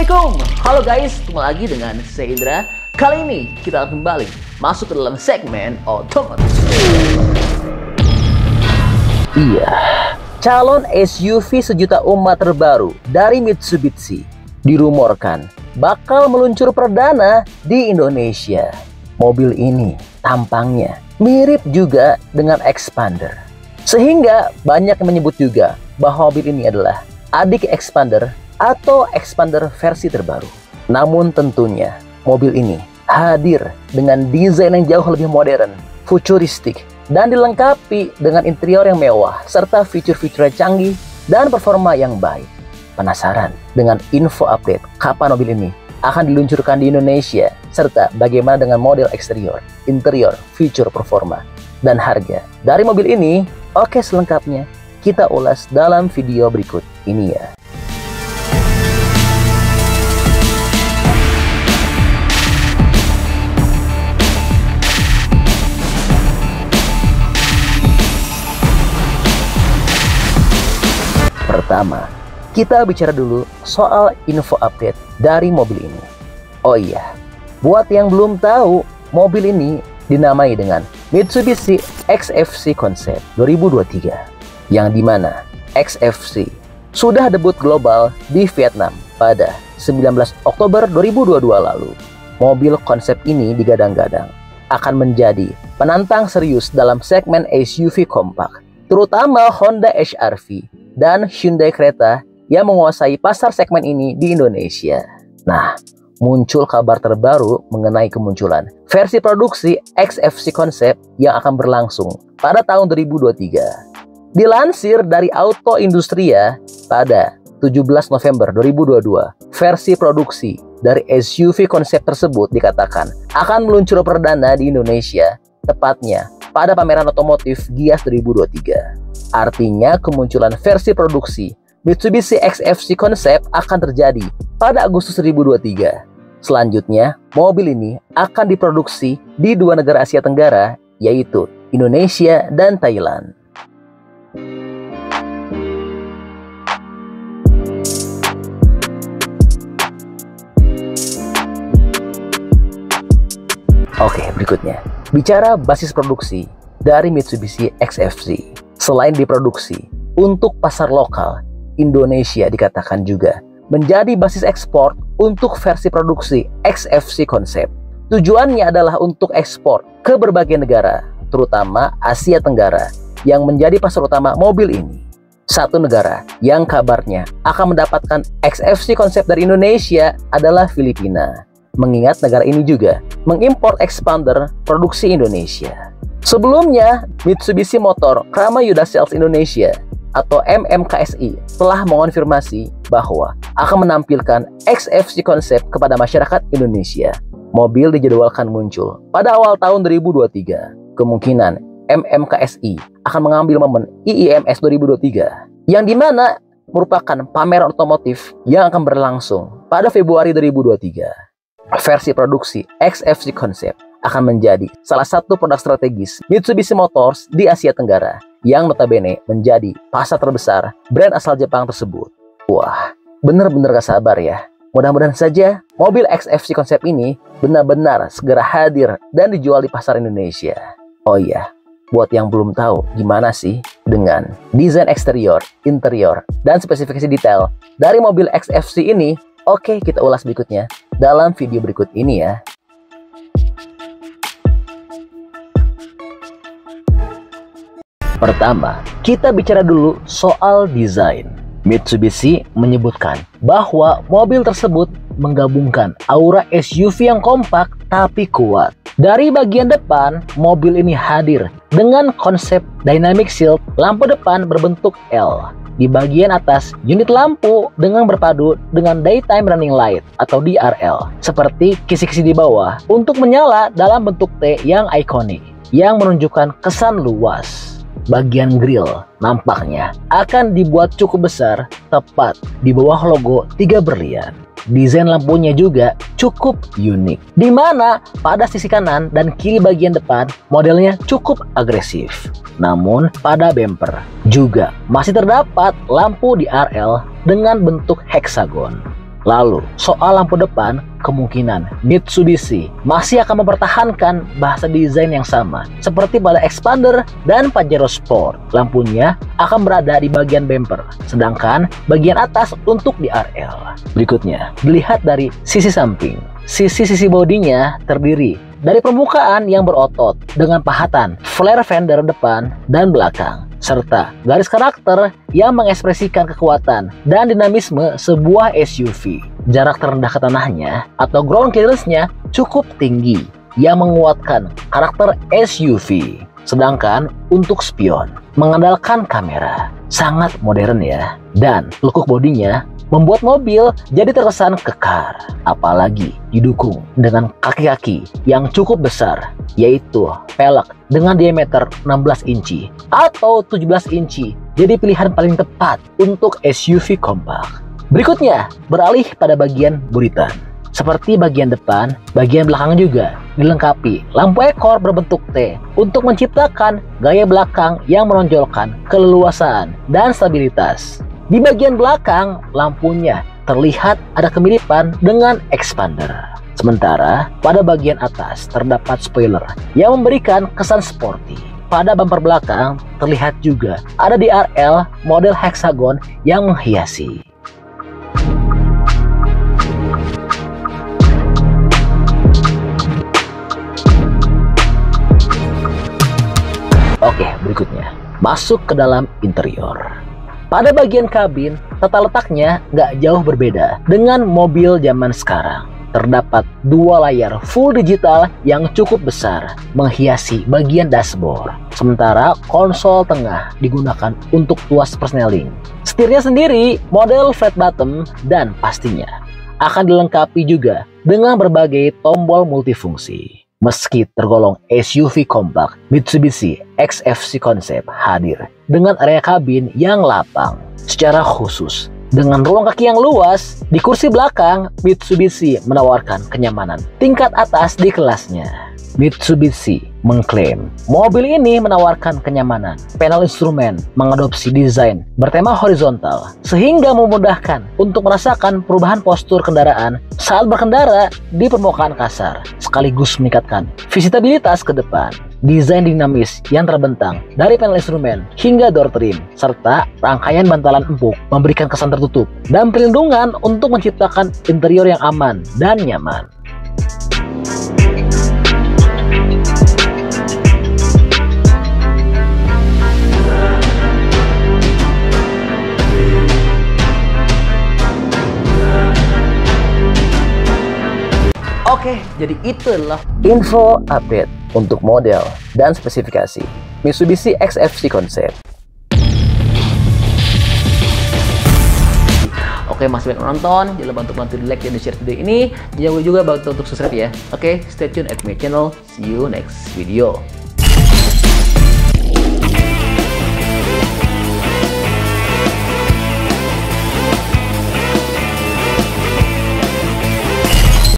Assalamualaikum, halo guys, ketemu lagi dengan saya Indra. Kali ini kita akan kembali masuk ke dalam segmen otomotif. Iya, calon SUV sejuta umat terbaru dari Mitsubishi dirumorkan bakal meluncur perdana di Indonesia. Mobil ini tampangnya mirip juga dengan Xpander, sehingga banyak yang menyebut juga bahwa mobil ini adalah adik Xpander atau Xpander versi terbaru. Namun tentunya mobil ini hadir dengan desain yang jauh lebih modern, futuristik, dan dilengkapi dengan interior yang mewah serta fitur-fitur canggih dan performa yang baik. Penasaran dengan info update kapan mobil ini akan diluncurkan di Indonesia serta bagaimana dengan model eksterior, interior, fitur, performa, dan harga dari mobil ini? Oke, selengkapnya kita ulas dalam video berikut ini ya. Pertama, kita bicara dulu soal info update dari mobil ini. Oh iya, buat yang belum tahu, mobil ini dinamai dengan Mitsubishi XFC Concept 2023, yang dimana XFC sudah debut global di Vietnam pada 19 Oktober 2022 lalu. Mobil konsep ini digadang-gadang akan menjadi penantang serius dalam segmen SUV kompak, terutama Honda HR-V dan Hyundai Creta yang menguasai pasar segmen ini di Indonesia. Nah, muncul kabar terbaru mengenai kemunculan versi produksi XFC Concept yang akan berlangsung pada tahun 2023. Dilansir dari Auto Industria pada 17 November 2022, versi produksi dari SUV konsep tersebut dikatakan akan meluncur perdana di Indonesia, tepatnya pada pameran otomotif Gias 2023. Artinya kemunculan versi produksi Mitsubishi XFC Concept akan terjadi pada Agustus 2023. Selanjutnya, mobil ini akan diproduksi di dua negara Asia Tenggara, yaitu Indonesia dan Thailand. Oke, berikutnya. Bicara basis produksi dari Mitsubishi XFC. Selain diproduksi untuk pasar lokal, Indonesia dikatakan juga menjadi basis ekspor untuk versi produksi XFC Concept. Tujuannya adalah untuk ekspor ke berbagai negara, terutama Asia Tenggara, yang menjadi pasar utama mobil ini. Satu negara yang kabarnya akan mendapatkan XFC Concept dari Indonesia adalah Filipina, mengingat negara ini juga mengimpor Xpander produksi Indonesia. Sebelumnya, Mitsubishi Motor Krama Yuda Sales Indonesia atau MMKSI telah mengonfirmasi bahwa akan menampilkan XFC Concept kepada masyarakat Indonesia. Mobil dijadwalkan muncul pada awal tahun 2023. Kemungkinan MMKSI akan mengambil momen IIMS 2023, yang dimana merupakan pameran otomotif yang akan berlangsung pada Februari 2023. Versi produksi XFC Concept akan menjadi salah satu produk strategis Mitsubishi Motors di Asia Tenggara, yang notabene menjadi pasar terbesar brand asal Jepang tersebut. Wah, bener-bener gak sabar ya. Mudah-mudahan saja mobil XFC Concept ini benar-benar segera hadir dan dijual di pasar Indonesia. Oh iya, buat yang belum tahu gimana sih dengan desain eksterior, interior, dan spesifikasi detail dari mobil XFC ini, oke, kita ulas berikutnya dalam video berikut ini ya. Pertama, kita bicara dulu soal desain. Mitsubishi menyebutkan bahwa mobil tersebut menggabungkan aura SUV yang kompak tapi kuat. Dari bagian depan, mobil ini hadir dengan konsep dynamic shield lampu depan berbentuk L. Di bagian atas, unit lampu dengan berpadu dengan daytime running light atau DRL, seperti kisi-kisi di bawah untuk menyala dalam bentuk T yang ikonik, yang menunjukkan kesan luas. Bagian grill nampaknya akan dibuat cukup besar, tepat di bawah logo 3 berlian. Desain lampunya juga cukup unik, di mana pada sisi kanan dan kiri bagian depan modelnya cukup agresif. Namun pada bumper juga masih terdapat lampu DRL dengan bentuk heksagon. Lalu, soal lampu depan, kemungkinan Mitsubishi masih akan mempertahankan bahasa desain yang sama seperti pada Xpander dan Pajero Sport. Lampunya akan berada di bagian bumper, sedangkan bagian atas untuk di RL. Berikutnya, dilihat dari sisi samping. Sisi bodinya terdiri dari permukaan yang berotot dengan pahatan flare fender depan dan belakang, serta garis karakter yang mengekspresikan kekuatan dan dinamisme sebuah SUV. Jarak terendah ke tanahnya atau ground clearance-nya cukup tinggi yang menguatkan karakter SUV. Sedangkan untuk spion mengandalkan kamera, sangat modern ya. Dan lekuk bodinya membuat mobil jadi terkesan kekar, apalagi didukung dengan kaki-kaki yang cukup besar, yaitu pelek dengan diameter 16 inci atau 17 inci, jadi pilihan paling tepat untuk SUV kompak. Berikutnya, beralih pada bagian buritan. Seperti bagian depan, bagian belakang juga dilengkapi lampu ekor berbentuk T untuk menciptakan gaya belakang yang menonjolkan keleluasaan dan stabilitas. Di bagian belakang, lampunya terlihat ada kemiripan dengan Xpander. Sementara pada bagian atas terdapat spoiler yang memberikan kesan sporty. Pada bumper belakang terlihat juga ada DRL model hexagon yang menghiasi. Oke, berikutnya masuk ke dalam interior. Pada bagian kabin, tata letaknya nggak jauh berbeda dengan mobil zaman sekarang. Terdapat dua layar full digital yang cukup besar menghiasi bagian dashboard. Sementara konsol tengah digunakan untuk tuas persneling. Setirnya sendiri model flat bottom dan pastinya akan dilengkapi juga dengan berbagai tombol multifungsi. Meski tergolong SUV kompak, Mitsubishi XFC Concept hadir dengan area kabin yang lapang. Secara khusus, dengan ruang kaki yang luas, di kursi belakang, Mitsubishi menawarkan kenyamanan tingkat atas di kelasnya. Mitsubishi mengklaim mobil ini menawarkan kenyamanan. Panel instrumen mengadopsi desain bertema horizontal sehingga memudahkan untuk merasakan perubahan postur kendaraan saat berkendara di permukaan kasar, sekaligus meningkatkan visitabilitas ke depan. Desain dinamis yang terbentang dari panel instrumen hingga door trim serta rangkaian bantalan empuk memberikan kesan tertutup dan perlindungan untuk menciptakan interior yang aman dan nyaman. Oke, jadi itu adalah info update untuk model dan spesifikasi Mitsubishi XFC Concept. Oke, masih banyak nonton, jangan lupa untuk bantu di like dan di share video ini. Jangan lupa juga bantu untuk subscribe ya. Oke, stay tune at my channel. See you next video.